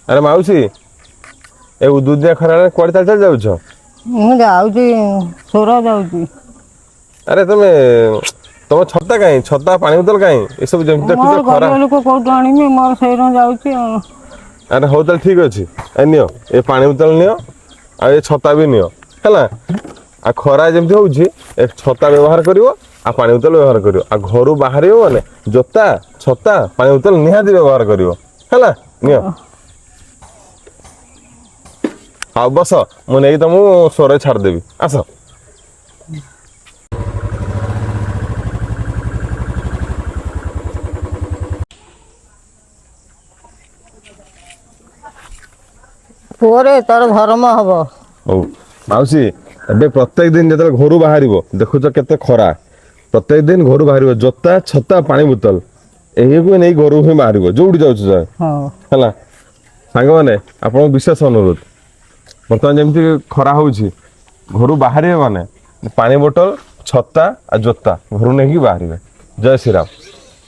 ଆରେ ମାଉସୀ ଏ ଉଦୁଦିଆ ଖରାରେ କୁଆଡେ ଚାଲି ଚାଲି ଯାଉଛ? ମୁଁ ଯାଉଛି ସୋର ଯାଉଛି। ଆରେ ତମ ଛତା କାହିଁ ଛତା ପାଣି ବୋତଲ କାହିଁ ଏସବୁ ଯେମିତି ଦେଖୁଛ ମୋର ଖରା। ଗରିବ ଲୋକ କୋଉଠୁ ଆଣିବି ମୋର ସେଇର ଯାଉଛି ଆଉ। ଆରେ ହଉ ତାହେଲେ ଠିକ ଅଛି ନିଅ ଏ ପାଣି ବୋତଲ ନିଅ ଆଉ ଏ ଛତା ବି ନିଅ ହେଲା। ଆଉ ଖରା ଯେମିତି ହଉଛି ଏ ଛତା ବ୍ୟବହାର କରିବ ଆଉ ପାଣି ବୋତଲ ବ୍ୟବହାର କରିବ ଆଉ ଘରୁ ବାହାରିବ ମାନେ ଜୋତା ଛତା ପାଣି ବୋତଲ ନିହାତି ବ୍ୟବହାର କରିବ ହେଲା ନିଅ। ହଉ ବସ ମୁଁ ନେଇକି ତମକୁ ସୋରରେ ଛାଡିଦେବି ଆସ। ପୁଅରେ ତୋର ଧର୍ମ ହବ। ହଉ ମାଉସୀ ଏବେ ପ୍ରତ୍ୟେକ ଦିନ ଯେତେବେଳେ ଘରୁ ବାହାରିବ ଦେଖୁଛ କେତେ ଖରା ପ୍ରତ୍ୟେକ ଦିନ ଘରୁ ବାହାରିବ ଜୋତା ଛତା ପାଣି ବୋତଲ ଏହିକୁ ନେଇ ଘରୁ ହିଁ ବାହାରିବ ଯୋଉଠି ଯାଉଛ ଯା ହଉ ହେଲା। ସାଙ୍ଗମାନେ ଆପଣଙ୍କୁ ବିଶେଷ ଅନୁରୋଧ ବର୍ତ୍ତମାନ ଯେମିତି ଖରା ହଉଛି ଘରୁ ବାହାରିବେ ମାନେ ପାଣି ବୋଟଲ ଛତା ଆଉ ଜୋତା ଘରୁ ନେଇକି ବାହାରିବେ। ଜୟ ଶ୍ରୀରାମ।